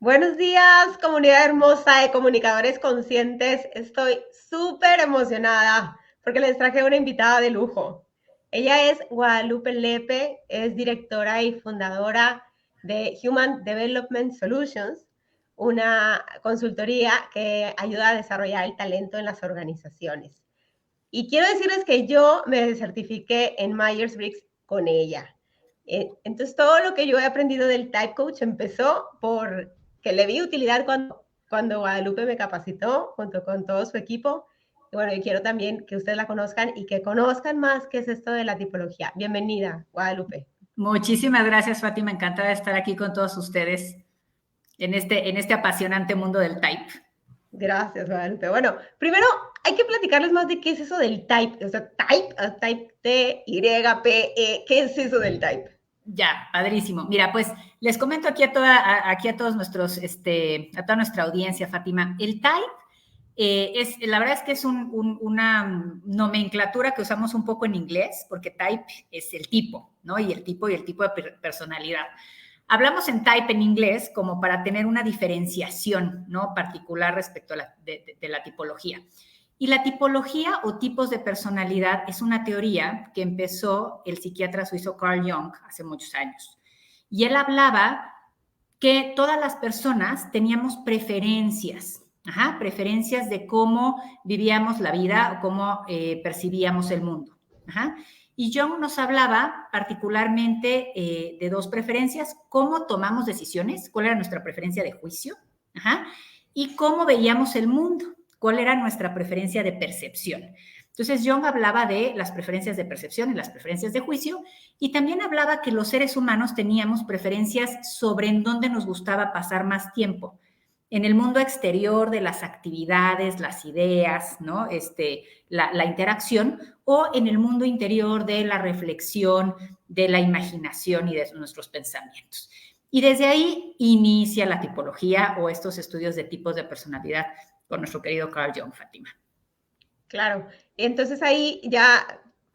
Buenos días, comunidad hermosa de comunicadores conscientes. Estoy súper emocionada porque les traje una invitada de lujo. Ella es Guadalupe Lepe, es directora y fundadora de Human Development Solutions, una consultoría que ayuda a desarrollar el talento en las organizaciones. Y quiero decirles que yo me certifiqué en Myers-Briggs con ella. Entonces, todo lo que yo he aprendido del Type Coach empezó por que le vi utilidad cuando Guadalupe me capacitó junto con todo su equipo. Y bueno, yo quiero también que ustedes la conozcan y que conozcan más qué es esto de la tipología. Bienvenida, Guadalupe. Muchísimas gracias, Fátima. Encantada de estar aquí con todos ustedes en este apasionante mundo del type. Gracias, Guadalupe. Bueno, primero hay que platicarles más de qué es eso del type. O sea, type T-Y-P-E. ¿Qué es eso del type? Ya, padrísimo. Mira, pues les comento aquí a todos nuestros, a toda nuestra audiencia, Fátima. El type la verdad es que es una nomenclatura que usamos un poco en inglés, porque type es el tipo, ¿no? Y el tipo de personalidad. Hablamos en type en inglés como para tener una diferenciación, ¿no? Particular respecto a de la tipología. Y la tipología o tipos de personalidad es una teoría que empezó el psiquiatra suizo Carl Jung hace muchos años. Y él hablaba que todas las personas teníamos preferencias, preferencias de cómo vivíamos la vida o cómo percibíamos el mundo. Y Jung nos hablaba particularmente de dos preferencias: cómo tomamos decisiones, cuál era nuestra preferencia de juicio, y cómo veíamos el mundo, cuál era nuestra preferencia de percepción. Entonces, Jung hablaba de las preferencias de percepción y las preferencias de juicio, y también hablaba que los seres humanos teníamos preferencias sobre en dónde nos gustaba pasar más tiempo. En el mundo exterior de las actividades, las ideas, ¿no? La interacción, o en el mundo interior de la reflexión, de la imaginación y de nuestros pensamientos. Y desde ahí inicia la tipología o estos estudios de tipos de personalidad con nuestro querido Carl Jung, Fátima. Claro, entonces ahí ya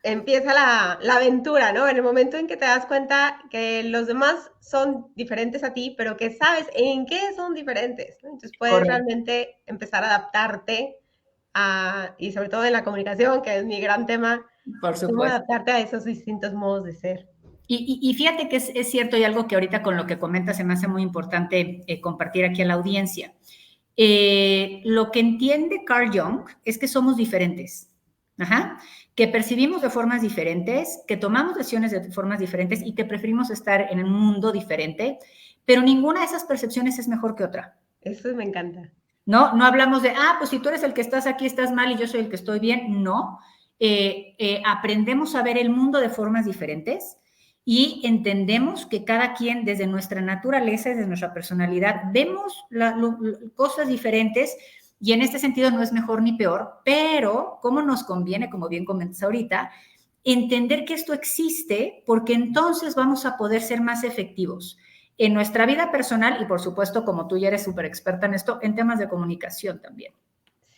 empieza la aventura, ¿no? En el momento en que te das cuenta que los demás son diferentes a ti, pero que sabes en qué son diferentes, ¿no? Entonces puedes Correcto. realmente empezar a adaptarte y sobre todo en la comunicación, que es mi gran tema, Por cómo supuesto. adaptarte a esos distintos modos de ser. Y fíjate que es cierto, y algo que ahorita con lo que comentas se me hace muy importante compartir aquí a la audiencia. Lo que entiende Carl Jung es que somos diferentes, que percibimos de formas diferentes, que tomamos decisiones de formas diferentes y que preferimos estar en un mundo diferente, pero ninguna de esas percepciones es mejor que otra. Eso me encanta. No hablamos de, pues si tú eres el que estás aquí, estás mal y yo soy el que estoy bien. No. Aprendemos a ver el mundo de formas diferentes y entendemos que cada quien, desde nuestra naturaleza, desde nuestra personalidad, vemos cosas diferentes, y en este sentido no es mejor ni peor, pero cómo nos conviene, como bien comentas ahorita, entender que esto existe, porque entonces vamos a poder ser más efectivos en nuestra vida personal y, por supuesto, como tú ya eres súper experta en esto, en temas de comunicación también.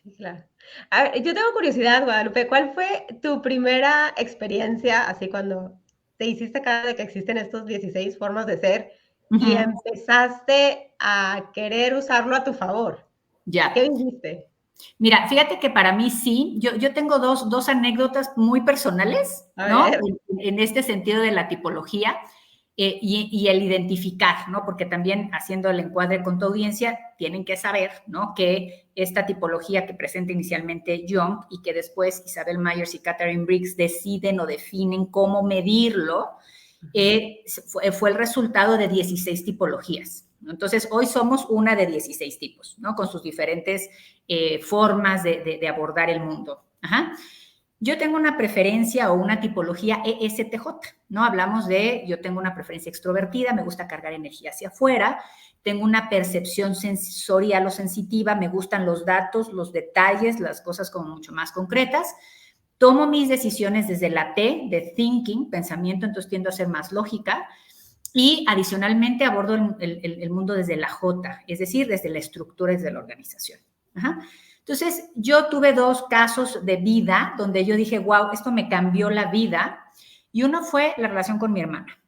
Sí, claro. A ver, yo tengo curiosidad, Guadalupe, ¿cuál fue tu primera experiencia así cuando te hiciste cara de que existen estos 16 formas de ser y empezaste a querer usarlo a tu favor? ¿Qué Ya. viviste? Mira, fíjate que para mí sí, yo tengo dos anécdotas muy personales, A ¿no? ver. En este sentido de la tipología y el identificar, ¿no? Porque también haciendo el encuadre con tu audiencia, tienen que saber, ¿no? Que esta tipología que presenta inicialmente Jung y que después Isabel Myers y Catherine Briggs deciden o definen cómo medirlo, fue el resultado de 16 tipologías. ¿No? Entonces, hoy somos una de 16 tipos, ¿no? Con sus diferentes formas de abordar el mundo. Yo tengo una preferencia o una tipología ESTJ, ¿no? Hablamos de, yo tengo una preferencia extrovertida, me gusta cargar energía hacia afuera, tengo una percepción sensorial o sensitiva, me gustan los datos, los detalles, las cosas como mucho más concretas. Tomo mis decisiones desde la T, de thinking, pensamiento, entonces tiendo a ser más lógica. Y adicionalmente abordo el mundo desde la J, es decir, desde la estructura, desde la organización. Entonces, yo tuve dos casos de vida donde yo dije, wow, esto me cambió la vida. Y uno fue la relación con mi hermana.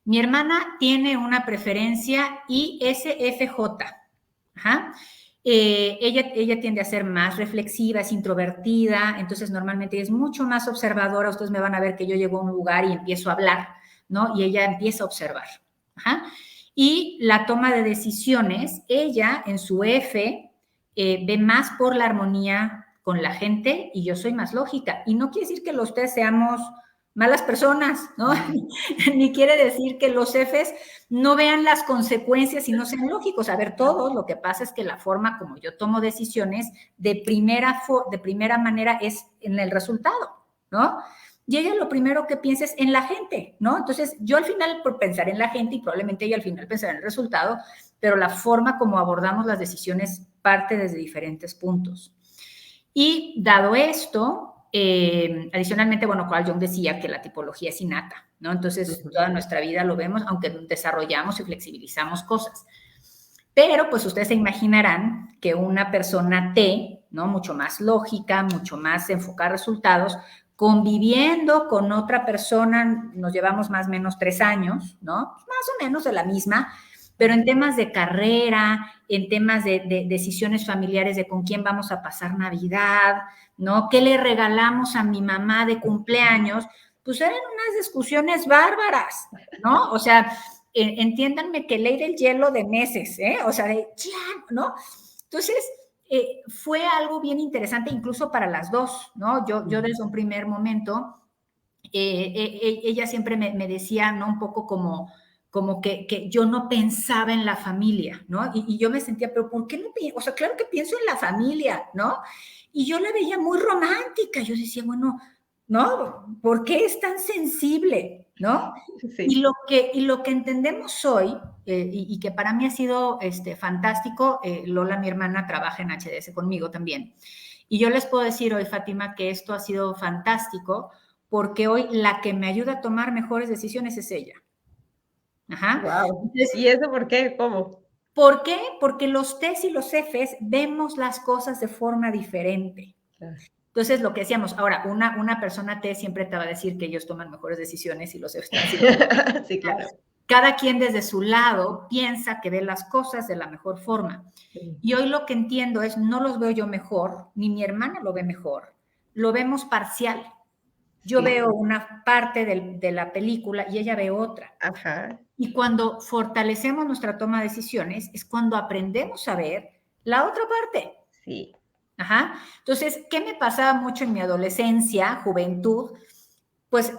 Mi hermana tiene una preferencia ISFJ. Ajá. Ella tiende a ser más reflexiva, es introvertida, entonces normalmente es mucho más observadora. Ustedes me van a ver que yo llego a un lugar y empiezo a hablar, ¿no? Y ella empieza a observar. Ajá. Y la toma de decisiones, ella en su F ve más por la armonía con la gente y yo soy más lógica. Y no quiere decir que los tres seamos malas personas, ¿no? Ni quiere decir que los Fs no vean las consecuencias y no sean lógicos. A ver, todos, lo que pasa es que la forma como yo tomo decisiones de primera manera es en el resultado, ¿no? Y ella lo primero que piensa es en la gente, ¿no? Entonces, yo al final por pensar en la gente y probablemente ella al final pensará en el resultado, pero la forma como abordamos las decisiones parte desde diferentes puntos. Y dado esto, adicionalmente, bueno, Carl Jung decía que la tipología es innata, ¿no? Entonces, toda nuestra vida lo vemos, aunque desarrollamos y flexibilizamos cosas. Pero, pues, ustedes se imaginarán que una persona T, ¿no? Mucho más lógica, mucho más enfocada a resultados, conviviendo con otra persona, nos llevamos más o menos 3 años, ¿no? Más o menos de la misma, pero en temas de carrera, en temas de decisiones familiares, de con quién vamos a pasar Navidad, ¿no? ¿Qué le regalamos a mi mamá de cumpleaños? Pues eran unas discusiones bárbaras, ¿no? O sea, entiéndanme que ley del hielo de meses, ¿eh? O sea, ¿no? Entonces, fue algo bien interesante incluso para las dos, ¿no? Yo desde un primer momento, ella siempre me decía, ¿no? Un poco como que yo no pensaba en la familia, ¿no? Y yo me sentía, pero ¿por qué no? O sea, claro que pienso en la familia, ¿no? Y yo la veía muy romántica. Yo decía, bueno, ¿no? ¿Por qué es tan sensible, ¿no? Sí. Y lo que entendemos hoy, y que para mí ha sido fantástico, Lola, mi hermana, trabaja en HDS conmigo también. Y yo les puedo decir hoy, Fátima, que esto ha sido fantástico, porque hoy la que me ayuda a tomar mejores decisiones es ella. Ajá. Wow. Entonces, ¿Y eso por qué? ¿Cómo? ¿por qué? Porque los T's y los F's vemos las cosas de forma diferente. Claro. Entonces, lo que decíamos, ahora, una persona T siempre te va a decir que ellos toman mejores decisiones y los F's están así. Sí, claro. Cada quien desde su lado piensa que ve las cosas de la mejor forma. Sí. Y hoy lo que entiendo es, no los veo yo mejor, ni mi hermana lo ve mejor, lo vemos parcial. Yo veo una parte de la película y ella ve otra. Ajá. Y cuando fortalecemos nuestra toma de decisiones es cuando aprendemos a ver la otra parte. Sí. Ajá. Entonces, ¿qué me pasaba mucho en mi adolescencia, juventud? Pues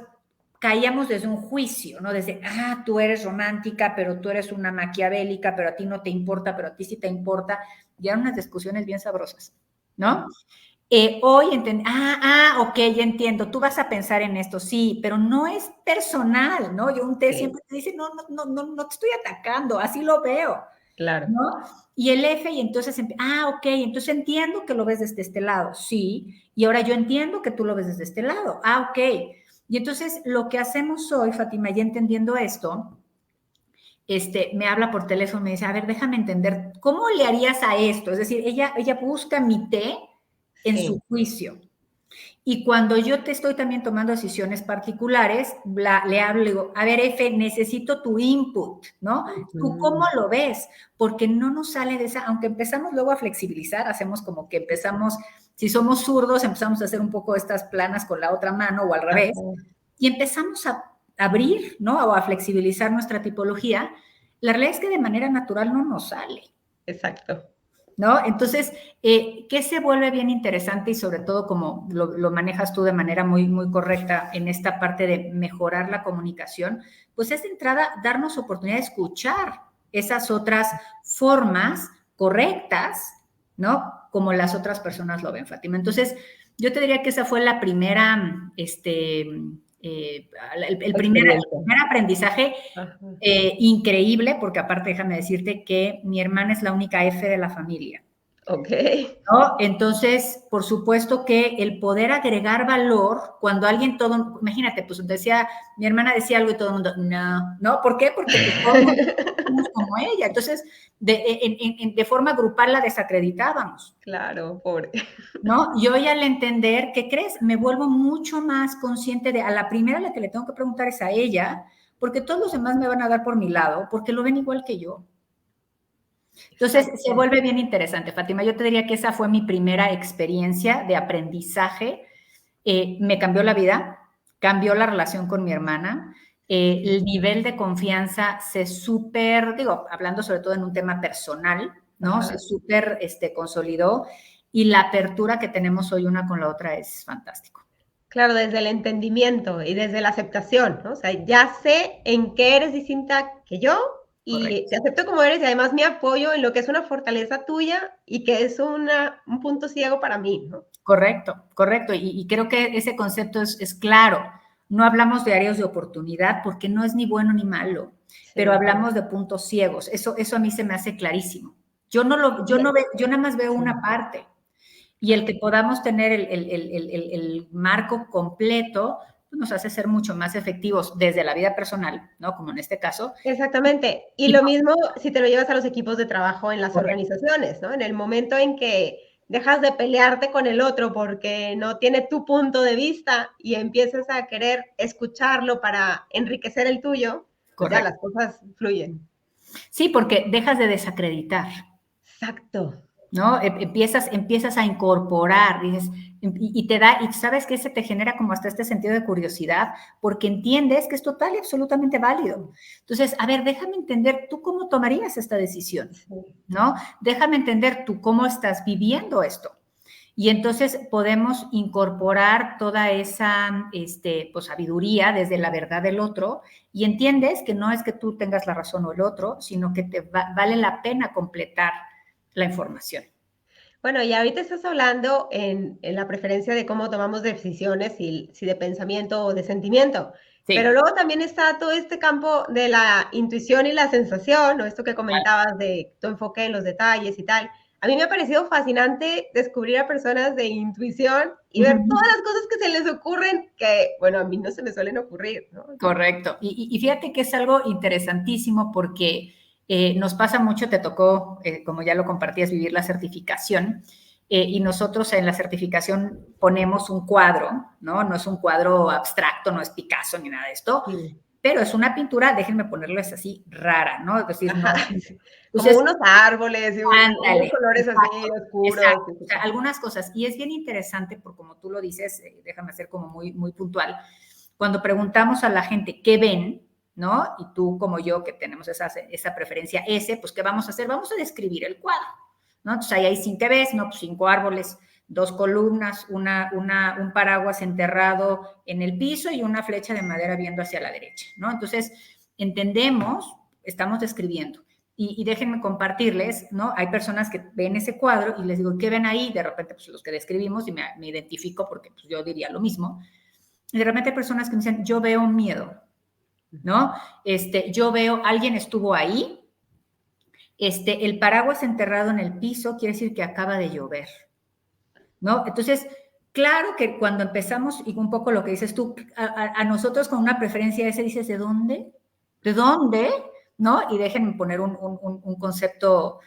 caíamos desde un juicio, ¿no? Desde, tú eres romántica, pero tú eres una maquiavélica, pero a ti no te importa, pero a ti sí te importa. Y eran unas discusiones bien sabrosas, ¿no? Hoy ok, ya entiendo, tú vas a pensar en esto, sí, pero no es personal, ¿no? Yo siempre te dice, no te estoy atacando, así lo veo, claro, ¿no? Y el F, y entonces, ok, entonces entiendo que lo ves desde este lado, sí, y ahora yo entiendo que tú lo ves desde este lado, ok. Y entonces lo que hacemos hoy, Fátima, ya entendiendo esto, me habla por teléfono y me dice, a ver, déjame entender, ¿cómo le harías a esto? Es decir, ella busca mi T en su juicio. Y cuando yo te estoy también tomando decisiones particulares, le hablo y digo, a ver, F, necesito tu input, ¿no? ¿Tú cómo lo ves? Porque no nos sale de esa, aunque empezamos luego a flexibilizar, hacemos como que empezamos, si somos zurdos, empezamos a hacer un poco estas planas con la otra mano o al revés, y empezamos a abrir, ¿no? O a flexibilizar nuestra tipología. La realidad es que de manera natural no nos sale. Exacto. ¿No? Entonces, ¿qué se vuelve bien interesante y sobre todo como lo manejas tú de manera muy, muy correcta en esta parte de mejorar la comunicación? Pues es de entrada darnos oportunidad de escuchar esas otras formas correctas, ¿no? Como las otras personas lo ven, Fátima. Entonces, yo te diría que esa fue la primera, el primer aprendizaje increíble, porque aparte déjame decirte que mi hermana es la única F de la familia. Ok. ¿No? Entonces, por supuesto que el poder agregar valor cuando alguien imagínate, pues mi hermana decía algo y todo el mundo, no, ¿por qué? Porque todos somos como ella. Entonces, de forma grupal la desacreditábamos. Claro, pobre. ¿No? Y hoy al entender, ¿qué crees? Me vuelvo mucho más consciente a la primera a la que le tengo que preguntar es a ella, porque todos los demás me van a dar por mi lado, porque lo ven igual que yo. Entonces, se vuelve bien interesante, Fátima. Yo te diría que esa fue mi primera experiencia de aprendizaje. Me cambió la vida, cambió la relación con mi hermana, el nivel de confianza se súper, digo, hablando sobre todo en un tema personal, ¿no? Se súper consolidó y la apertura que tenemos hoy una con la otra es fantástico. Claro, desde el entendimiento y desde la aceptación, ¿no? O sea, ya sé en qué eres distinta que yo y Correcto. te acepto como eres y además me apoyo en lo que es una fortaleza tuya y que es un punto ciego para mí, ¿no? Correcto, correcto. Y creo que ese concepto es claro. No hablamos de áreas de oportunidad porque no es ni bueno ni malo, Sí. pero hablamos de puntos ciegos. Eso a mí se me hace clarísimo. Yo nada más veo una parte. Y el que podamos tener el marco completo pues nos hace ser mucho más efectivos desde la vida personal, ¿no? Como en este caso. Exactamente. Y Y lo mismo si te lo llevas a los equipos de trabajo en las correcto. organizaciones, ¿no? En el momento en que dejas de pelearte con el otro porque no tiene tu punto de vista y empiezas a querer escucharlo para enriquecer el tuyo, pues ya Correcto. las cosas fluyen. Sí, porque dejas de desacreditar. Exacto. ¿No? Empiezas a incorporar, dices, y te da, y sabes que ese te genera como hasta este sentido de curiosidad, porque entiendes que es total y absolutamente válido. Entonces, a ver, déjame entender tú cómo tomarías esta decisión, ¿no? Déjame entender tú cómo estás viviendo esto. Y entonces podemos incorporar toda esa pues, sabiduría desde la verdad del otro y entiendes que no es que tú tengas la razón o el otro, sino que vale la pena completar la información. Bueno, y ahorita estás hablando en la preferencia de cómo tomamos decisiones, si de pensamiento o de sentimiento. Pero Sí. luego también está todo este campo de la intuición y la sensación, o esto que comentabas de tu enfoque en los detalles y tal. A mí me ha parecido fascinante descubrir a personas de intuición y ver todas las cosas que se les ocurren que, bueno, a mí no se me suelen ocurrir, ¿no? Correcto. Y fíjate que es algo interesantísimo porque nos pasa mucho, te tocó, como ya lo compartías, vivir la certificación. Y nosotros en la certificación ponemos un cuadro, ¿no? No es un cuadro abstracto, no es Picasso ni nada de esto, Sí. pero es una pintura, déjenme ponerles así, rara, ¿no? Es decir, no. Ajá. Como Entonces, unos árboles y unos ándale, colores así exacto, oscuros. exacto. O sea, algunas cosas. Y es bien interesante, porque como tú lo dices, déjame ser como muy, muy puntual. Cuando preguntamos a la gente qué ven, ¿no? Y tú como yo, que tenemos esa preferencia S, pues ¿qué vamos a hacer? Vamos a describir el cuadro, ¿no? Entonces ahí hay 5 ves, ¿no? Pues 5 árboles, 2 columnas, un paraguas enterrado en el piso y una flecha de madera viendo hacia la derecha, ¿no? Entonces, entendemos, estamos describiendo. Y déjenme compartirles, ¿no? Hay personas que ven ese cuadro y les digo, ¿qué ven ahí? De repente, pues los que describimos y me identifico porque pues, yo diría lo mismo. Y de repente hay personas que me dicen, yo veo miedo, ¿no? Yo veo, alguien estuvo ahí, el paraguas enterrado en el piso quiere decir que acaba de llover, ¿no? Entonces, claro que cuando empezamos, y un poco lo que dices tú, a nosotros con una preferencia esa dices, ¿de dónde? ¿De dónde? ¿No? Y déjenme poner un concepto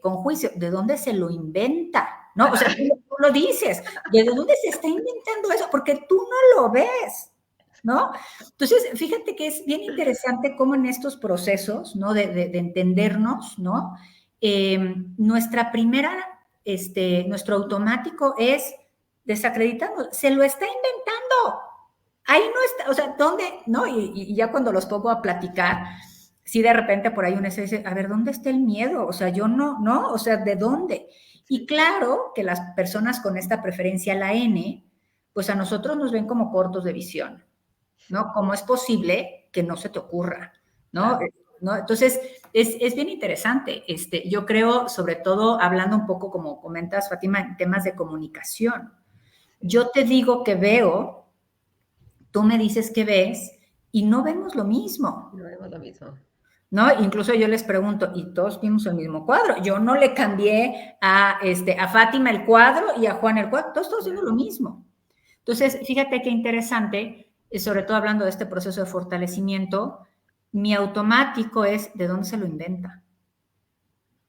con juicio, ¿de dónde se lo inventa? ¿No? O sea, tú lo dices, ¿de dónde se está inventando eso? Porque tú no lo ves, ¿no? Entonces, fíjate que es bien interesante cómo en estos procesos, ¿no? De entendernos, ¿no? Nuestra primera, nuestro automático es desacreditando, se lo está inventando. Ahí no está, o sea, ¿dónde? ¿No? Y ya cuando los pongo a platicar, sí de repente por ahí uno se dice, a ver, ¿dónde está el miedo? O sea, yo no, ¿no? O sea, ¿de dónde? Y claro que las personas con esta preferencia a la N, pues a nosotros nos ven como cortos de visión, ¿no? ¿Cómo es posible que no se te ocurra? ¿No? Claro. ¿No? Entonces, es bien interesante. Yo creo, sobre todo, hablando un poco, como comentas, Fátima, en temas de comunicación. Yo te digo que veo, tú me dices que ves y no vemos lo mismo. No vemos lo mismo. ¿No? Incluso yo les pregunto, y todos vimos el mismo cuadro. Yo no le cambié a Fátima el cuadro y a Juan el cuadro, todos vimos lo mismo. Entonces, fíjate qué interesante, sobre todo hablando de este proceso de fortalecimiento, mi automático es de dónde se lo inventa.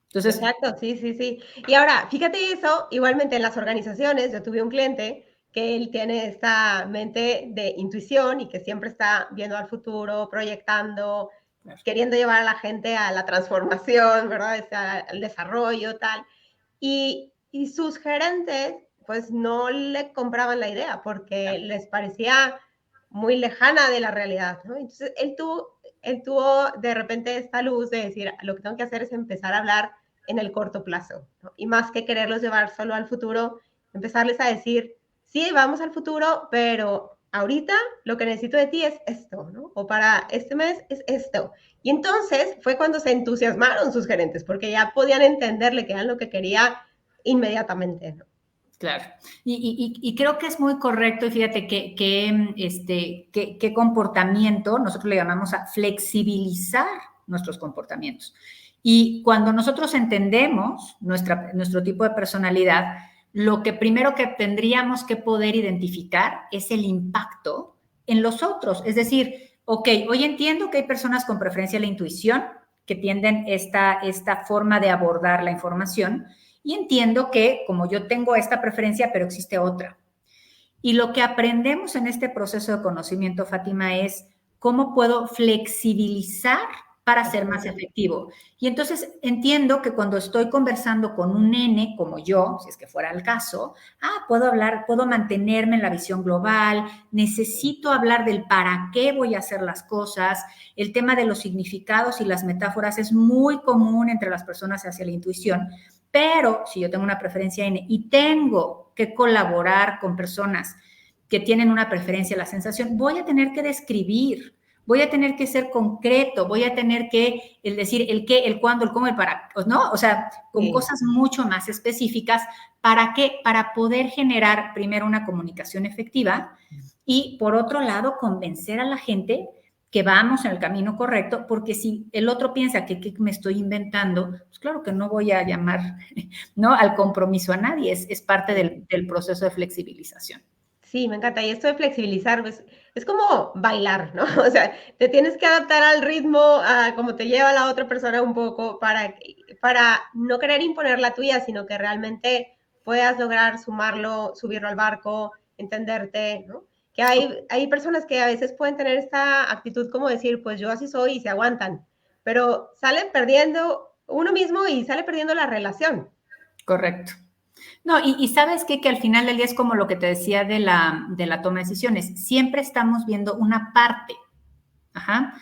Entonces, exacto, sí, sí, sí. Y ahora, fíjate eso, igualmente en las organizaciones, yo tuve un cliente que él tiene esta mente de intuición y que siempre está viendo al futuro, proyectando, queriendo llevar a la gente a la transformación, ¿verdad? O sea, al desarrollo, tal. Y sus gerentes, pues no le compraban la idea porque les parecía muy lejana de la realidad, ¿no? Entonces, él tuvo de repente esta luz de decir, lo que tengo que hacer es empezar a hablar en el corto plazo, ¿no? Y más que quererlos llevar solo al futuro, empezarles a decir, sí, vamos al futuro, pero ahorita lo que necesito de ti es esto, ¿no? O para este mes es esto. Y entonces fue cuando se entusiasmaron sus gerentes, porque ya podían entenderle que era lo que quería inmediatamente, ¿no? Claro, y creo que es muy correcto, y fíjate qué comportamiento, nosotros le llamamos a flexibilizar nuestros comportamientos. Y cuando nosotros entendemos nuestro tipo de personalidad, lo que primero que tendríamos que poder identificar es el impacto en los otros. Es decir, ok, hoy entiendo que hay personas con preferencia a la intuición que tienden esta forma de abordar la información, y entiendo que como yo tengo esta preferencia, pero existe otra. Y lo que aprendemos en este proceso de conocimiento, Fátima, es cómo puedo flexibilizar para ser más efectivo. Y entonces entiendo que cuando estoy conversando con un nene como yo, si es que fuera el caso, puedo mantenerme en la visión global, necesito hablar del para qué voy a hacer las cosas. El tema de los significados y las metáforas es muy común entre las personas hacia la intuición, pero si yo tengo una preferencia N y tengo que colaborar con personas que tienen una preferencia a la sensación, voy a tener que describir, voy a tener que ser concreto, voy a tener que decir el qué, el cuándo, el cómo, el para, ¿no? O sea, con cosas mucho más específicas. ¿Para qué? Para poder generar primero una comunicación efectiva y, por otro lado, convencer a la gente que vamos en el camino correcto, porque si el otro piensa que me estoy inventando, pues claro que no voy a llamar, ¿no?, al compromiso a nadie, es parte del proceso de flexibilización. Sí, me encanta. Y esto de flexibilizar, pues, es como bailar, ¿no? O sea, te tienes que adaptar al ritmo, a cómo te lleva la otra persona un poco, para no querer imponer la tuya, sino que realmente puedas lograr sumarlo, subirlo al barco, entenderte, ¿no? Que hay personas que a veces pueden tener esta actitud como decir, pues yo así soy y se aguantan, pero salen perdiendo uno mismo y sale perdiendo la relación. Correcto. No, y sabes qué, que al final del día es como lo que te decía de la toma de decisiones. Siempre estamos viendo una parte. Ajá.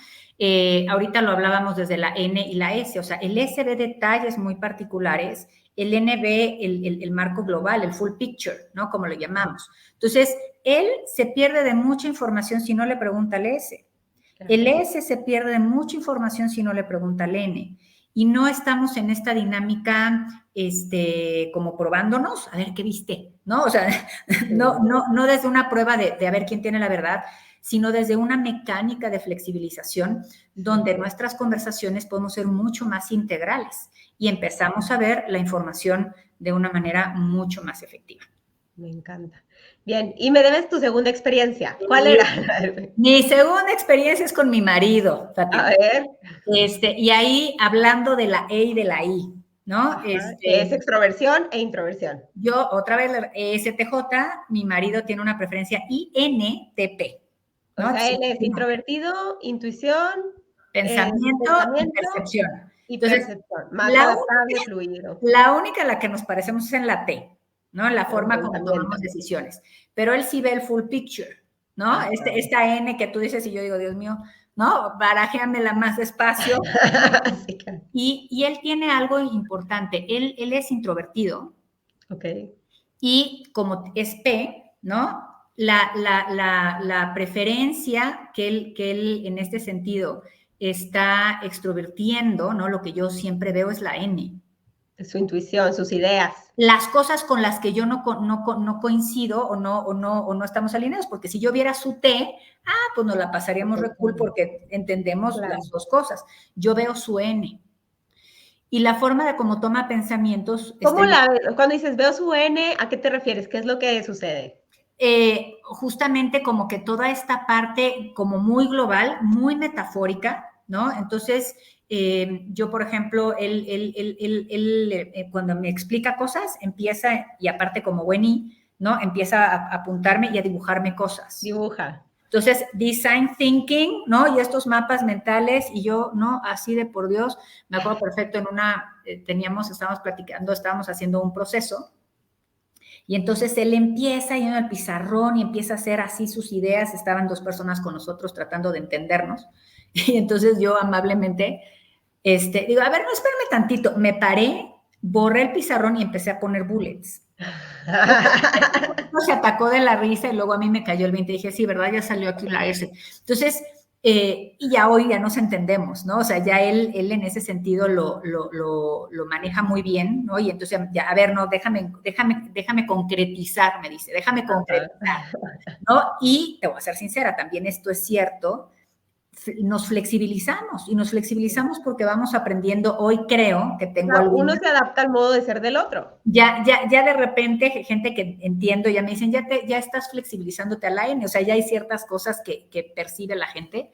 Ahorita lo hablábamos desde la N y la S, o sea, el S ve detalles muy particulares, el N ve el marco global, el full picture, ¿no? Como lo llamamos. Entonces, él se pierde de mucha información si no le pregunta al S. El S se pierde de mucha información si no le pregunta al N. Y no estamos en esta dinámica, como probándonos, a ver qué viste, ¿no? O sea, no desde una prueba de a ver quién tiene la verdad, sino desde una mecánica de flexibilización donde nuestras conversaciones podemos ser mucho más integrales y empezamos a ver la información de una manera mucho más efectiva. Me encanta. Bien, y me debes tu segunda experiencia. ¿Cuál era? Mi segunda experiencia es con mi marido, Fátima. A ver. Y ahí hablando de la E y de la I, ¿no? Es extroversión e introversión. Yo, otra vez, ESTJ, mi marido tiene una preferencia INTP, ¿no? O sea, él es introvertido, intuición, pensamiento y percepción. Entonces, percepción. Más adaptable, fluido. La única en la que nos parecemos es en la T, ¿no? En la forma como tomamos decisiones. Pero él sí ve el full picture, ¿no? Esta N que tú dices y yo digo, Dios mío, ¿no? Barajéamela más despacio. Sí, claro. Y él tiene algo importante. Él es introvertido. Ok. Y como es P, ¿no? La preferencia que él en este sentido está extrovertiendo, ¿no? Lo que yo siempre veo es la N. Su intuición, sus ideas. Las cosas con las que yo no coincido o no estamos alineados, porque si yo viera su T, pues nos la pasaríamos re cool porque entendemos las dos cosas. Yo veo su N. Y la forma de cómo toma pensamientos... Cuando dices veo su N, ¿a qué te refieres? ¿Qué es lo que sucede? Justamente como que toda esta parte como muy global, muy metafórica, ¿no? Entonces, yo, por ejemplo, él cuando me explica cosas, empieza, y aparte como buen I, ¿no? Empieza a apuntarme y a dibujarme cosas. Dibuja. Entonces, design thinking, ¿no? Y estos mapas mentales, y yo, no, así de por Dios, me acuerdo perfecto, estábamos platicando, estábamos haciendo un proceso, y entonces él empieza yendo al pizarrón y empieza a hacer así sus ideas, estaban 2 personas con nosotros tratando de entendernos, y entonces yo amablemente, digo, a ver, no, espérame tantito, me paré, borré el pizarrón y empecé a poner bullets. Se atacó de la risa y luego a mí me cayó el 20 y dije, sí, ¿verdad? Ya salió aquí la S. Entonces, y ya hoy ya nos entendemos, ¿no? O sea, ya él en ese sentido lo maneja muy bien, ¿no? Y entonces, ya, a ver, no, déjame concretizar, me dice, déjame concretizar, ¿no? Y te voy a ser sincera, también esto es cierto, nos flexibilizamos porque vamos aprendiendo. Hoy creo que tengo uno se adapta al modo de ser del otro. Ya de repente, gente que entiendo, ya me dicen, ya estás flexibilizándote a la N, o sea, ya hay ciertas cosas que percibe la gente,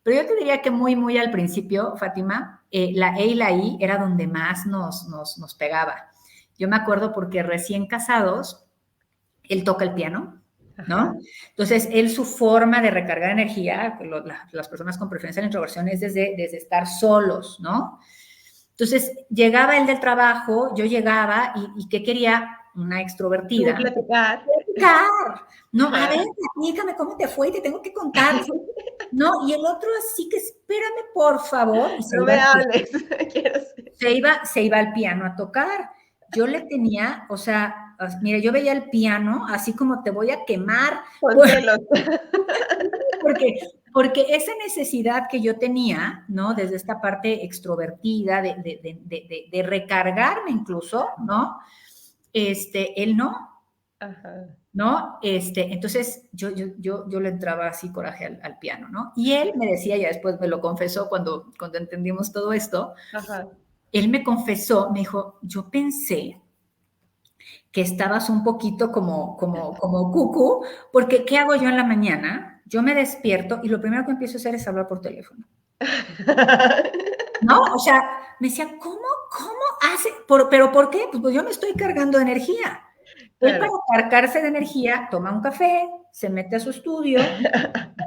pero yo te diría que muy, muy al principio, Fátima, la E y la I era donde más nos pegaba. Yo me acuerdo porque recién casados, él toca el piano, ¿no? Ajá. Entonces, él su forma de recargar energía, las personas con preferencia a la introversión, es desde estar solos, ¿no? Entonces, llegaba él del trabajo, yo llegaba y ¿qué quería? Una extrovertida. Platicar. No, a ver, platícame cómo te fue y te tengo que contar. No, y el otro así que espérame, por favor. Y no me hables. Se iba al piano a tocar. Yo le tenía, o sea, mira, yo veía el piano así como te voy a quemar. Porque esa necesidad que yo tenía, ¿no? Desde esta parte extrovertida, de recargarme incluso, ¿no? Él no. Ajá. ¿No? Entonces yo le entraba así coraje al piano, ¿no? Y él me decía, ya después me lo confesó cuando entendimos todo esto, ajá, él me confesó, me dijo, yo pensé que estabas un poquito como cucú, porque ¿qué hago yo en la mañana? Yo me despierto y lo primero que empiezo a hacer es hablar por teléfono. ¿No? O sea, me decía, ¿cómo hace? ¿Pero por qué? Pues yo me estoy cargando de energía. Él para cargarse de energía toma un café, se mete a su estudio,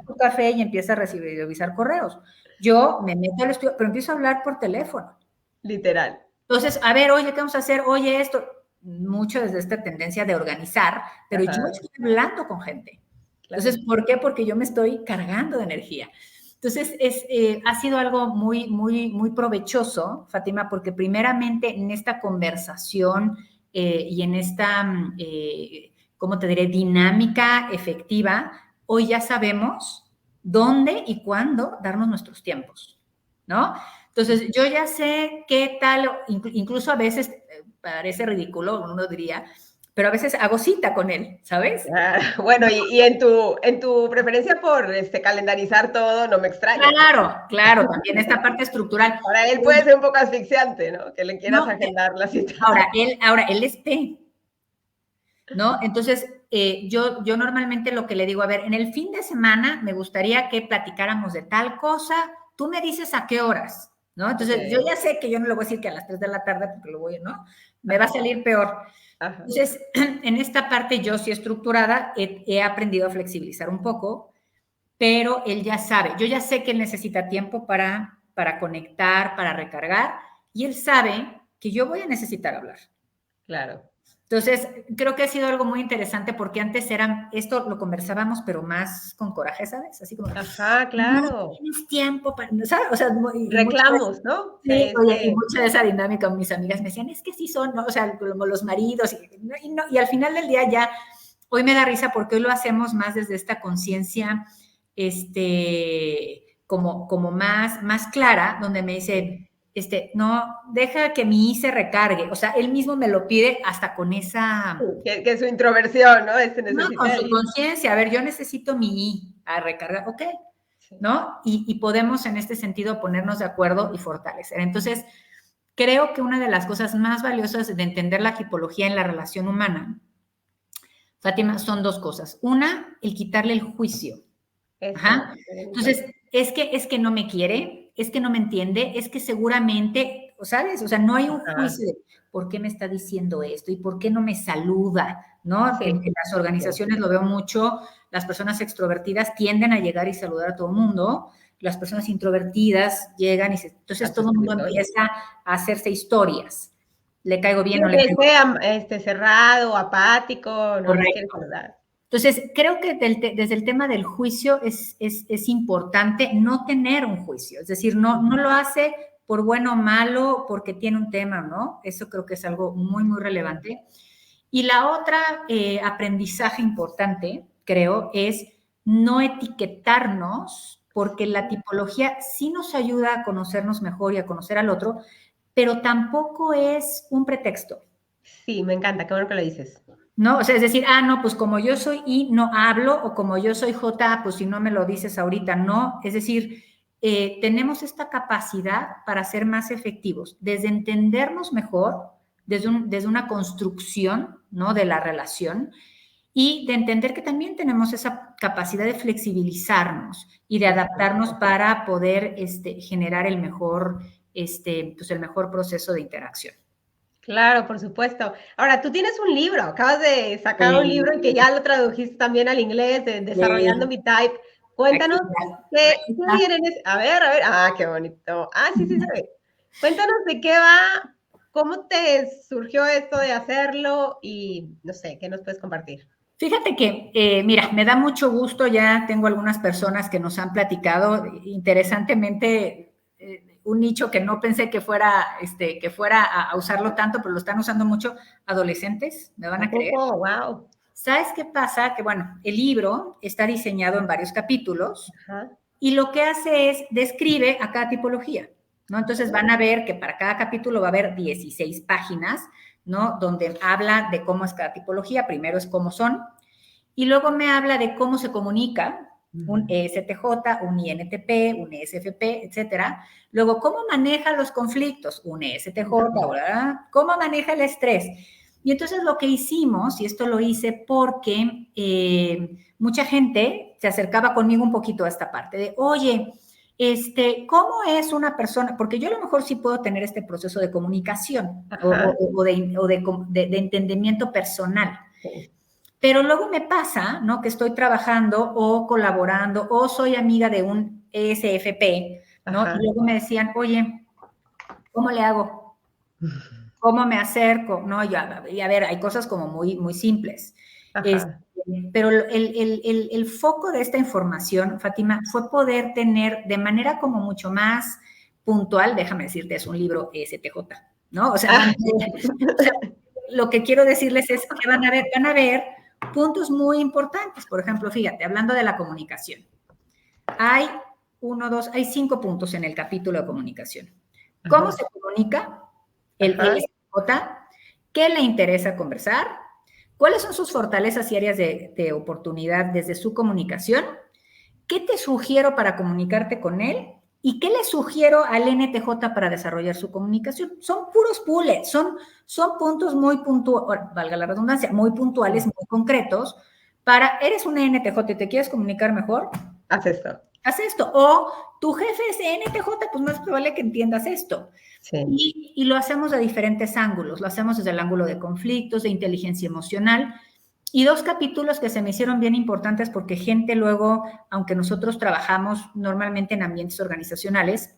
un café y empieza a revisar correos. Yo me meto al estudio, pero empiezo a hablar por teléfono. Literal. Entonces, a ver, oye, ¿qué vamos a hacer? Oye, esto. Mucho desde esta tendencia de organizar, pero ajá, yo estoy hablando con gente. Entonces, ¿por qué? Porque yo me estoy cargando de energía. Entonces, ha sido algo muy, muy, muy provechoso, Fátima, porque primeramente en esta conversación y en esta, ¿cómo te diré?, dinámica efectiva, hoy ya sabemos dónde y cuándo darnos nuestros tiempos, ¿no? Entonces, yo ya sé qué tal, incluso a veces parece ridículo, uno diría, pero a veces hago cita con él, ¿sabes? Bueno, y en tu preferencia por calendarizar todo, no me extraña. Claro, también esta parte estructural. Para él puede ser un poco asfixiante, ¿no? Que le quieras agendar la cita. Ahora, él es P, ¿no? Entonces, yo normalmente lo que le digo, a ver, en el fin de semana me gustaría que platicáramos de tal cosa, tú me dices a qué horas, ¿no? Entonces, okay, yo ya sé que yo no le voy a decir que a las 3 de la tarde, porque lo voy, ¿no? Me va a salir peor. Ajá. Entonces, en esta parte yo sí estructurada he aprendido a flexibilizar un poco, pero él ya sabe, yo ya sé que él necesita tiempo para conectar, para recargar, y él sabe que yo voy a necesitar hablar. Claro. Entonces, creo que ha sido algo muy interesante porque antes esto lo conversábamos, pero más con coraje, ¿sabes? Así como, ajá, claro. No tienes tiempo para, ¿sabes? O sea, reclamos, ¿no? Sí, oye, y mucha de esa dinámica, mis amigas me decían, es que sí son, ¿no? O sea, como los maridos, y al final del día ya, hoy me da risa porque hoy lo hacemos más desde esta conciencia, como más clara, donde me dicen, no, deja que mi I se recargue, o sea, él mismo me lo pide hasta con esa... Que su introversión, ¿no? No, con su conciencia, a ver, yo necesito mi I a recargar, ok, ¿no? Y podemos en este sentido ponernos de acuerdo y fortalecer. Entonces, creo que una de las cosas más valiosas de entender la tipología en la relación humana, Fátima, son 2 cosas. Una, el quitarle el juicio. Ajá. Entonces, es que no me quiere, es que no me entiende, es que seguramente ¿sabes? O sea, no hay un Ajá. juicio de por qué me está diciendo esto y por qué no me saluda, ¿no? Sí, En las organizaciones lo veo mucho, las personas extrovertidas tienden a llegar y saludar a todo el mundo, las personas introvertidas llegan y entonces a su todo el mundo escritorio. empieza a hacerse historias. Le caigo bien o le Que caigo sea cerrado, apático, no nos quiere correcto. saludar. Entonces, creo que desde el tema del juicio es importante no tener un juicio, es decir, no lo hace por bueno o malo, porque tiene un tema, ¿no? Eso creo que es algo muy, muy relevante. Y la otra aprendizaje importante, creo, es no etiquetarnos, porque la tipología sí nos ayuda a conocernos mejor y a conocer al otro, pero tampoco es un pretexto. Sí, me encanta, qué bueno que lo dices. ¿No? O sea, es decir, no, pues como yo soy I, no hablo, o como yo soy J, pues si no me lo dices ahorita, no. Es decir, tenemos esta capacidad para ser más efectivos, desde entendernos mejor, desde una construcción, ¿no? De la relación, y de entender que también tenemos esa capacidad de flexibilizarnos y de adaptarnos para poder generar el mejor, pues el mejor proceso de interacción. Claro, por supuesto. Ahora, tú tienes un libro, acabas de sacar un libro y que ya lo tradujiste también al inglés, de Desarrollando mi Type. Cuéntanos qué viene en ese... A ver, qué bonito. Sí, sí, se ve. Cuéntanos de qué va, cómo te surgió esto de hacerlo y no sé, ¿qué nos puedes compartir? Fíjate que, mira, me da mucho gusto, ya tengo algunas personas que nos han platicado, interesantemente, un nicho que no pensé que fuera a usarlo tanto, pero lo están usando mucho, adolescentes, ¿me van a creer? Wow. ¿Sabes qué pasa? Que bueno, el libro está diseñado en varios capítulos. Ajá. Y lo que hace es, describe a cada tipología, ¿no? Entonces van a ver que para cada capítulo va a haber 16 páginas, ¿no? Donde habla de cómo es cada tipología, primero es cómo son, y luego me habla de cómo se comunica un ESTJ, un INTP, un ESFP, etcétera. Luego, cómo maneja los conflictos, un ESTJ, ¿verdad? Cómo maneja el estrés. Y entonces lo que hicimos, y esto lo hice porque mucha gente se acercaba conmigo un poquito a esta parte de, oye, ¿cómo es una persona? Porque yo a lo mejor sí puedo tener este proceso de comunicación o de entendimiento personal. Sí. Pero luego me pasa, ¿no? Que estoy trabajando o colaborando o soy amiga de un ESFP, ¿no? Ajá. Y luego me decían, oye, ¿cómo le hago? ¿Cómo me acerco? No, y a ver, hay cosas como muy, muy simples. Ajá. Pero el foco de esta información, Fátima, fue poder tener de manera como mucho más puntual, déjame decirte, es un libro STJ, ¿no? O sea, lo que quiero decirles es que van a ver puntos muy importantes. Por ejemplo, fíjate, hablando de la comunicación. Hay hay 5 puntos en el capítulo de comunicación. ¿Cómo se comunica? El ESJ. ¿Qué le interesa conversar? ¿Cuáles son sus fortalezas y áreas de oportunidad desde su comunicación? ¿Qué te sugiero para comunicarte con él? ¿Y qué le sugiero al NTJ para desarrollar su comunicación? Son puros bullets, son puntos muy puntuales, valga la redundancia, muy puntuales, muy concretos, eres una NTJ y te quieres comunicar mejor, haz esto. Haz esto. O tu jefe es NTJ, pues más probable que entiendas esto. Sí. Y lo hacemos de diferentes ángulos, lo hacemos desde el ángulo de conflictos, de inteligencia emocional, y 2 capítulos que se me hicieron bien importantes porque gente luego, aunque nosotros trabajamos normalmente en ambientes organizacionales,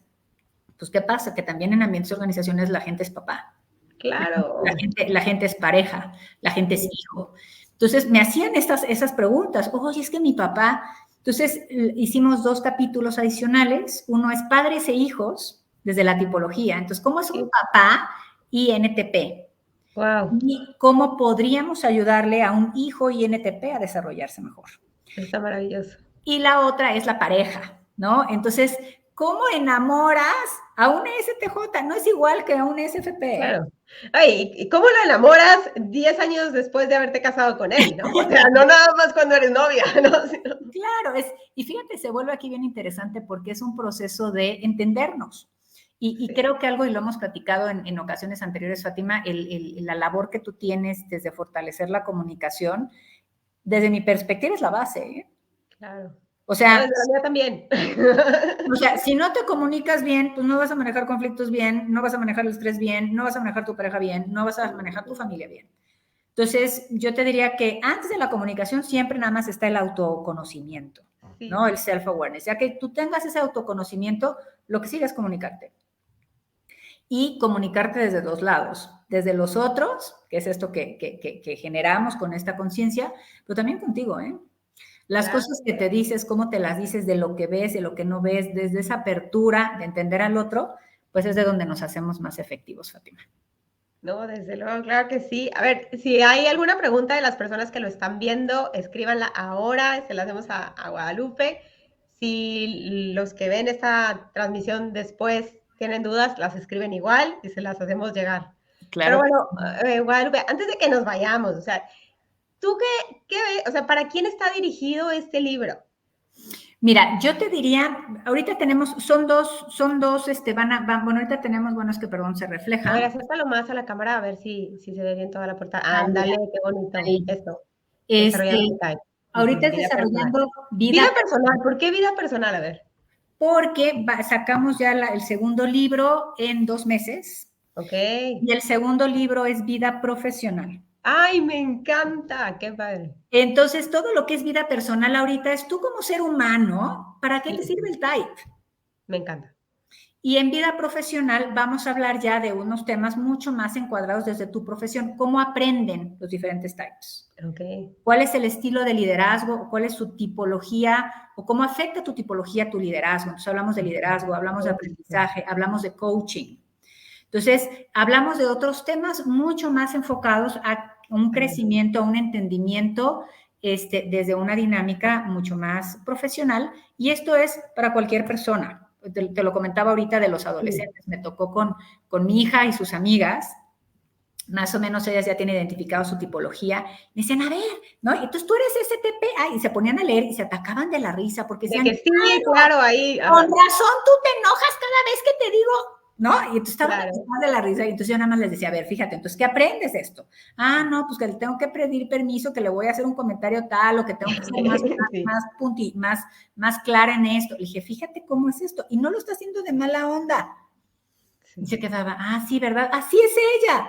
pues ¿qué pasa? Que también en ambientes organizacionales la gente es papá. Claro. La gente es pareja, la gente es hijo. Entonces me hacían esas preguntas. Oye, es que mi papá... Entonces hicimos 2 capítulos adicionales. Uno es padres e hijos desde la tipología. Entonces, ¿cómo es un papá INTP? Wow. Y cómo podríamos ayudarle a un hijo INTP a desarrollarse mejor. Está maravilloso. Y la otra es la pareja, ¿no? Entonces, ¿cómo enamoras a un STJ? No es igual que a un SFP. Claro. Ay, ¿y cómo lo enamoras 10 años después de haberte casado con él, no? O sea, no nada más cuando eres novia, ¿no? Claro, y fíjate, se vuelve aquí bien interesante porque es un proceso de entendernos. Y creo que algo, y lo hemos platicado en ocasiones anteriores, Fátima, la labor que tú tienes desde fortalecer la comunicación, desde mi perspectiva es la base, ¿eh? Claro. O sea, desde la mía también. o sea, si no te comunicas bien, pues no vas a manejar conflictos bien, no vas a manejar el estrés bien, no vas a manejar tu pareja bien, no vas a manejar tu familia bien. Entonces, yo te diría que antes de la comunicación siempre nada más está el autoconocimiento, sí, ¿no? El self-awareness. Ya que tú tengas ese autoconocimiento, lo que sigue es comunicarte. Y comunicarte desde dos lados, desde los otros, que es esto que generamos con esta conciencia, pero también contigo, ¿eh? Las cosas que te dices, cómo te las dices, de lo que ves, de lo que no ves, desde esa apertura de entender al otro, pues es de donde nos hacemos más efectivos, Fátima. No, desde luego, claro que sí. A ver, si hay alguna pregunta de las personas que lo están viendo, escríbanla ahora, se la hacemos a Guadalupe. Si los que ven esta transmisión después tienen dudas, las escriben igual y se las hacemos llegar. Claro. Pero bueno, Guadalupe, antes de que nos vayamos, o sea, ¿tú qué ves? O sea, ¿para quién está dirigido este libro? Mira, yo te diría, ahorita tenemos, son dos, bueno, ahorita tenemos, bueno, es que perdón, se refleja. A ver, acércalo más a la cámara a ver si se ve bien toda la portada. Ándale, qué bonito. Ahí. Esto. Desarrollando ahorita es desarrollando vida personal. ¿Por qué vida personal? A ver. Porque sacamos ya el segundo libro en 2 meses. Ok. Y el segundo libro es vida profesional. ¡Ay, me encanta! ¡Qué padre! Entonces, todo lo que es vida personal ahorita es tú como ser humano, ¿para qué te sirve el type? Me encanta. Y en vida profesional vamos a hablar ya de unos temas mucho más encuadrados desde tu profesión, cómo aprenden los diferentes types. Okay. ¿Cuál es el estilo de liderazgo? ¿Cuál es su tipología? ¿O cómo afecta tu tipología tu liderazgo? Entonces hablamos de liderazgo, hablamos de aprendizaje, hablamos de coaching. Entonces, hablamos de otros temas mucho más enfocados a un crecimiento, a un entendimiento desde una dinámica mucho más profesional. Y esto es para cualquier persona. Te lo comentaba ahorita de los adolescentes. Me tocó con mi hija y sus amigas. Más o menos ellas ya tienen identificado su tipología. Me decían, a ver, ¿no? Entonces tú eres STP. Y se ponían a leer y se atacaban de la risa porque decían, de que sí, claro, ahí. Con razón tú te enojas cada vez que te digo, ¿no? Y entonces estaban de la risa y entonces yo nada más les decía, a ver, fíjate, entonces, ¿qué aprendes de esto? Ah, no, pues que le tengo que pedir permiso, que le voy a hacer un comentario tal o que tengo que ser más clara en esto. Le dije, fíjate cómo es esto. Y no lo está haciendo de mala onda. Sí. Y se quedaba, sí, ¿verdad? Así es ella.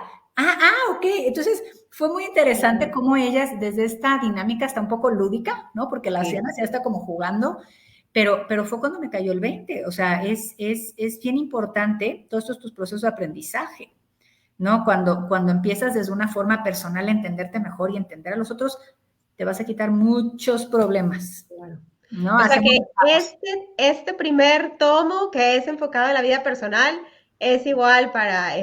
Ok. Entonces fue muy interesante cómo ellas, desde esta dinámica hasta un poco lúdica, ¿no? Porque la hacían así hasta como jugando, pero fue cuando me cayó el 20. O sea, es bien importante todos estos procesos de aprendizaje, ¿no? Cuando empiezas desde una forma personal a entenderte mejor y entender a los otros, te vas a quitar muchos problemas. Claro. ¿No? O sea que este primer tomo, que es enfocado en la vida personal, es igual para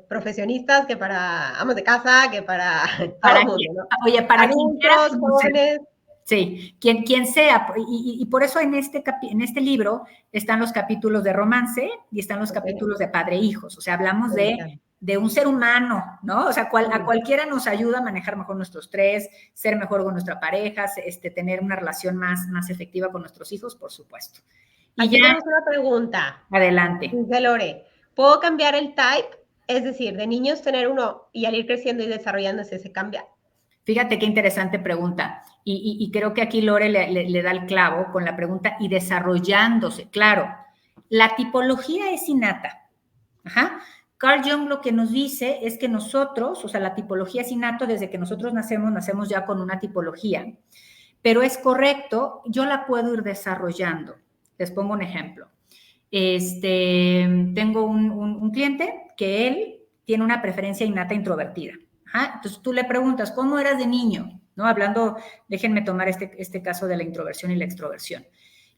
profesionistas que para amos de casa, que para todo el mundo, ¿no? Oye, para adultos, jóvenes. Sí, quien sea, y por eso en este libro están los capítulos de romance y están los capítulos de padre e hijos. O sea, hablamos de un ser humano, ¿no? O sea, a cualquiera nos ayuda a manejar mejor nuestro estrés, ser mejor con nuestra pareja, tener una relación más efectiva con nuestros hijos, por supuesto. Y aquí tenemos una pregunta. Adelante. Dice Lore, ¿puedo cambiar el type? Es decir, de niños tener uno y al ir creciendo y desarrollándose se cambia. Fíjate qué interesante pregunta. Y creo que aquí Lore le da el clavo con la pregunta y desarrollándose. Claro, la tipología es innata. Ajá. Carl Jung lo que nos dice es que nosotros, o sea, la tipología es innato desde que nosotros nacemos ya con una tipología. Pero es correcto, yo la puedo ir desarrollando. Les pongo un ejemplo. Tengo un cliente que él tiene una preferencia innata introvertida. Ajá. Entonces tú le preguntas, ¿cómo eras de niño? ¿No? Hablando, déjenme tomar este caso de la introversión y la extroversión.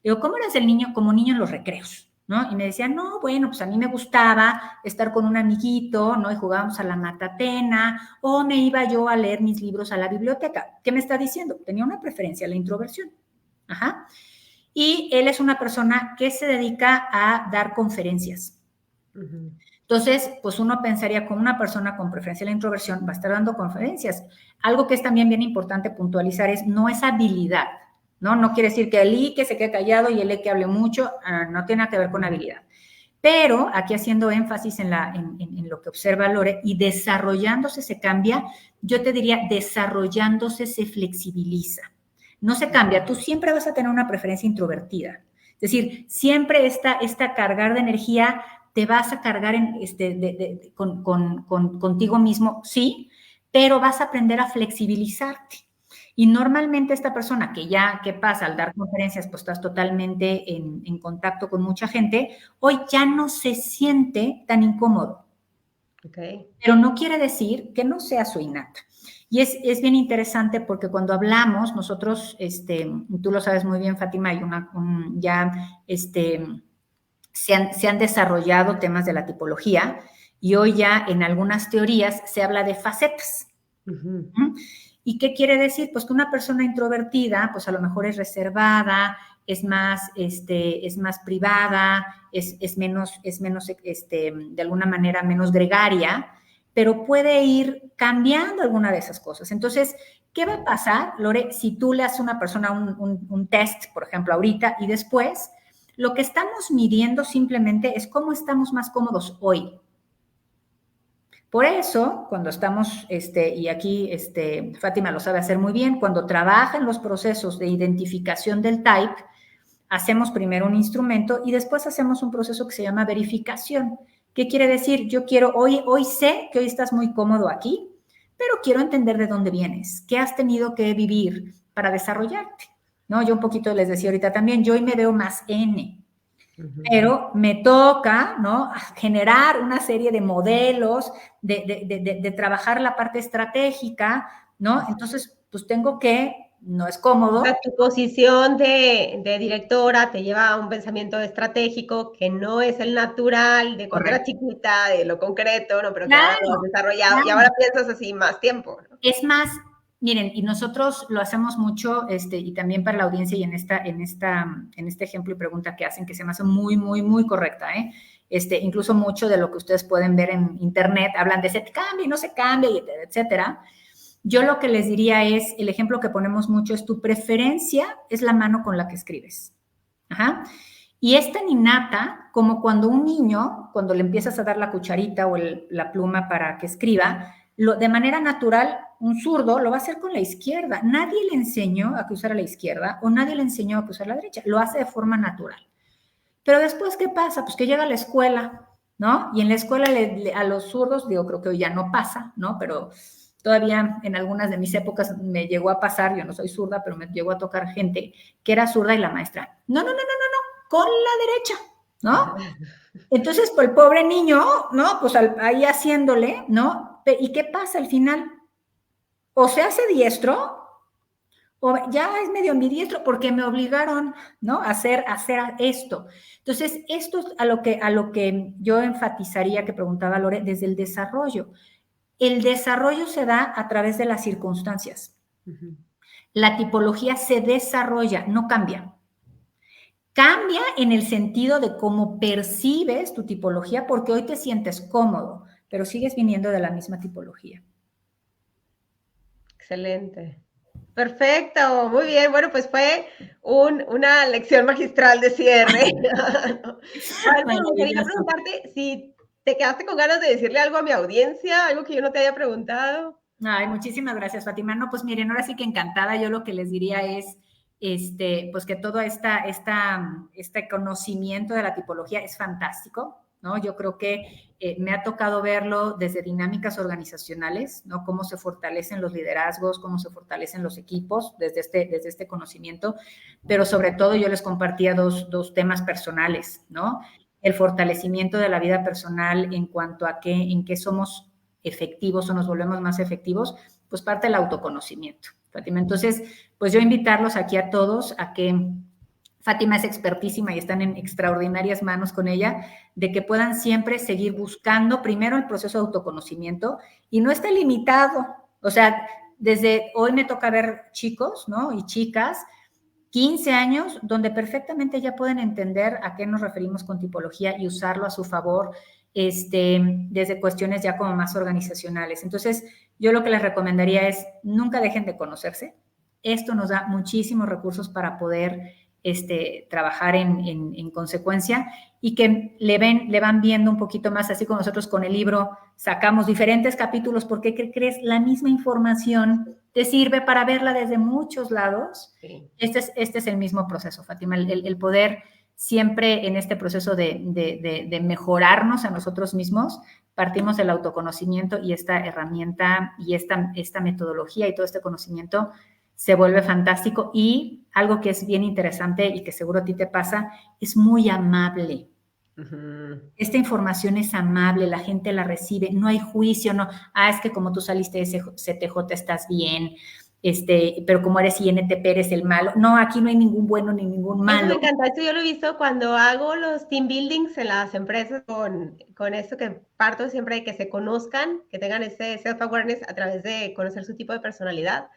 Digo, ¿cómo eras como niño en los recreos? ¿No? Y me decía, no, bueno, pues a mí me gustaba estar con un amiguito, ¿no? Y jugábamos a la matatena, o me iba yo a leer mis libros a la biblioteca. ¿Qué me está diciendo? Tenía una preferencia a la introversión. Ajá. Y él es una persona que se dedica a dar conferencias. Uh-huh. Entonces, pues uno pensaría como una persona con preferencia a la introversión va a estar dando conferencias. Algo que es también bien importante puntualizar no es habilidad, ¿no? No quiere decir que el I que se quede callado y el E que hable mucho, no tiene nada que ver con habilidad. Pero aquí haciendo énfasis en lo que observa Lore y desarrollándose se cambia, yo te diría desarrollándose se flexibiliza. no se cambia. Tú siempre vas a tener una preferencia introvertida. Es decir, siempre esta cargar de energía te vas a cargar contigo mismo, sí, pero vas a aprender a flexibilizarte. Y normalmente esta persona que pasa al dar conferencias, pues estás totalmente en contacto con mucha gente, hoy ya no se siente tan incómodo. Okay. Pero no quiere decir que no sea su innata. Y es bien interesante porque cuando hablamos, nosotros, tú lo sabes muy bien, Fátima, hay se han desarrollado temas de la tipología y hoy ya en algunas teorías se habla de facetas. Uh-huh. ¿Y qué quiere decir? Pues que una persona introvertida, pues a lo mejor es reservada, es más privada, es menos, de alguna manera menos gregaria, pero puede ir cambiando alguna de esas cosas. Entonces, ¿qué va a pasar, Lore, si tú le haces a una persona un test, por ejemplo, ahorita, y después, lo que estamos midiendo simplemente es cómo estamos más cómodos hoy? Por eso, cuando estamos, y aquí Fátima lo sabe hacer muy bien, cuando trabaja en los procesos de identificación del type, hacemos primero un instrumento y después hacemos un proceso que se llama verificación. ¿Qué quiere decir? Yo quiero, hoy sé que hoy estás muy cómodo aquí, pero quiero entender de dónde vienes, qué has tenido que vivir para desarrollarte, ¿no? Yo un poquito les decía ahorita también, yo hoy me veo más N, pero me toca, ¿no?, generar una serie de modelos, de trabajar la parte estratégica, ¿no? Entonces, pues tengo que, no es cómodo. O sea, tu posición de directora te lleva a un pensamiento estratégico que no es el natural de cuando eras chiquita, de lo concreto, ¿no? Pero que ahora lo has desarrollado y ahora piensas así más tiempo, ¿no? Es más, miren, y nosotros lo hacemos mucho, y también para la audiencia y en este ejemplo y pregunta que hacen, que se me hace muy, muy, muy correcta, ¿eh? Incluso mucho de lo que ustedes pueden ver en internet, hablan de se cambia y no se cambia, etcétera. Yo lo que les diría es, el ejemplo que ponemos mucho es tu preferencia es la mano con la que escribes. Ajá. Y es tan innata como cuando un niño, cuando le empiezas a dar la cucharita o la pluma para que escriba, de manera natural, un zurdo lo va a hacer con la izquierda. Nadie le enseñó a que usara la izquierda o nadie le enseñó a que usara la derecha. Lo hace de forma natural. Pero después, ¿qué pasa? Pues que llega a la escuela, ¿no? Y en la escuela a los zurdos, digo, creo que hoy ya no pasa, ¿no? Pero todavía en algunas de mis épocas me llegó a pasar, yo no soy zurda, pero me llegó a tocar gente que era zurda y la maestra, no, con la derecha, ¿no? Entonces, pues el pobre niño, ¿no? Pues ahí haciéndole, ¿no? ¿Y qué pasa al final? O se hace diestro, o ya es medio ambidiestro porque me obligaron, ¿no?, a hacer esto. Entonces, esto es a lo que yo enfatizaría, que preguntaba Lore, desde el desarrollo. El desarrollo se da a través de las circunstancias. La tipología se desarrolla, no cambia. Cambia en el sentido de cómo percibes tu tipología, porque hoy te sientes cómodo, pero sigues viniendo de la misma tipología. Excelente. Perfecto, muy bien. Bueno, pues fue una lección magistral de cierre. Me quería preguntarte si te quedaste con ganas de decirle algo a mi audiencia, algo que yo no te haya preguntado. Ay, muchísimas gracias, Fátima. No, pues miren, ahora sí que encantada. Yo lo que les diría es, pues que todo este conocimiento de la tipología es fantástico, ¿no? Yo creo que me ha tocado verlo desde dinámicas organizacionales, ¿no? Cómo se fortalecen los liderazgos, cómo se fortalecen los equipos desde este conocimiento, pero sobre todo yo les compartía dos temas personales, ¿no? El fortalecimiento de la vida personal en cuanto a en qué somos efectivos o nos volvemos más efectivos, pues parte del autoconocimiento, Fátima. Entonces, pues yo invitarlos aquí a todos a que Fátima es expertísima y están en extraordinarias manos con ella, de que puedan siempre seguir buscando primero el proceso de autoconocimiento y no esté limitado. O sea, desde hoy me toca ver chicos, ¿no?, y chicas, 15 años, donde perfectamente ya pueden entender a qué nos referimos con tipología y usarlo a su favor, desde cuestiones ya como más organizacionales. Entonces, yo lo que les recomendaría es nunca dejen de conocerse. Esto nos da muchísimos recursos para poder trabajar en consecuencia y que le van viendo un poquito más, así como nosotros con el libro sacamos diferentes capítulos, porque ¿qué crees? La misma información te sirve para verla desde muchos lados. Sí. Este es el mismo proceso, Fátima, el poder siempre en este proceso de mejorarnos a nosotros mismos, partimos del autoconocimiento y esta herramienta y esta metodología y todo este conocimiento se vuelve fantástico. Y algo que es bien interesante y que seguro a ti te pasa, es muy amable. Esta información es amable, la gente la recibe, no hay juicio, no, es que como tú saliste de ese CTJ estás bien, pero como eres INTP eres el malo. No, aquí no hay ningún bueno ni ningún malo. Eso me encanta, esto yo lo he visto cuando hago los team buildings en las empresas con esto que parto siempre de que se conozcan, que tengan ese self-awareness a través de conocer su tipo de personalidad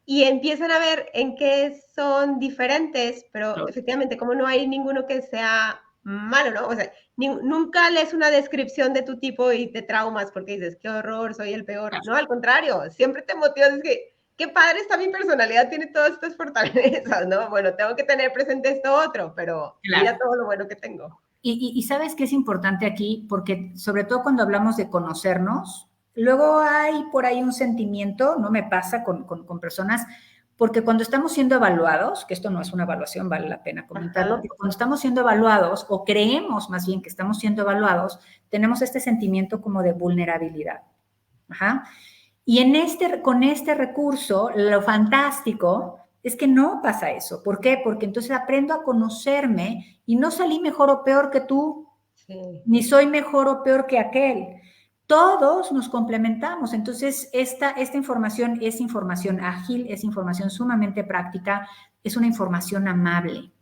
y empiezan a ver en qué son diferentes, pero efectivamente como no hay ninguno que sea malo, ¿no? O sea, nunca lees una descripción de tu tipo y te traumas porque dices, qué horror, soy el peor. No, al contrario, siempre te motivas, es que qué padre está mi personalidad, tiene todas estas fortalezas, ¿no? Bueno, tengo que tener presente esto otro, pero mira todo lo bueno que tengo. Y sabes que es importante aquí, porque sobre todo cuando hablamos de conocernos, luego hay por ahí un sentimiento, no me pasa con personas, porque cuando estamos siendo evaluados, que esto no es una evaluación, vale la pena comentarlo, pero cuando estamos siendo evaluados, o creemos más bien que estamos siendo evaluados, tenemos este sentimiento como de vulnerabilidad. Ajá. Y con este recurso, lo fantástico es que no pasa eso. ¿Por qué? Porque entonces aprendo a conocerme y no salí mejor o peor que tú, ni soy mejor o peor que aquel. Todos nos complementamos. Entonces, esta información es información ágil, es información sumamente práctica, es una información amable,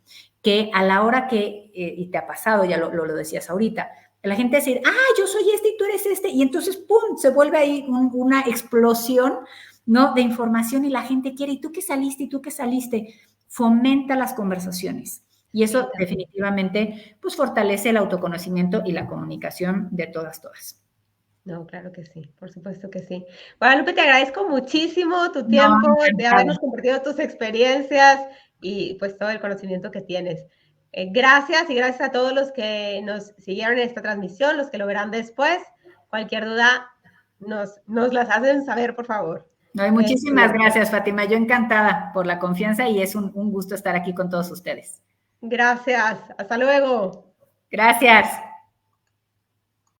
que a la hora que, y te ha pasado, ya lo decías ahorita, la gente decir, yo soy este y tú eres este, y entonces, ¡pum!, se vuelve ahí una explosión, ¿no?, de información y la gente quiere, ¿y tú qué saliste? ¿Y tú qué saliste? Fomenta las conversaciones. Y eso definitivamente, pues, fortalece el autoconocimiento y la comunicación de todas. No, claro que sí, por supuesto que sí. Guadalupe, te agradezco muchísimo tu tiempo, de habernos compartido tus experiencias y pues todo el conocimiento que tienes. Gracias y gracias a todos los que nos siguieron en esta transmisión, los que lo verán después. Cualquier duda nos las hacen saber, por favor. No, muchísimas gracias, Fátima. Yo encantada por la confianza y es un gusto estar aquí con todos ustedes. Gracias. Hasta luego. Gracias.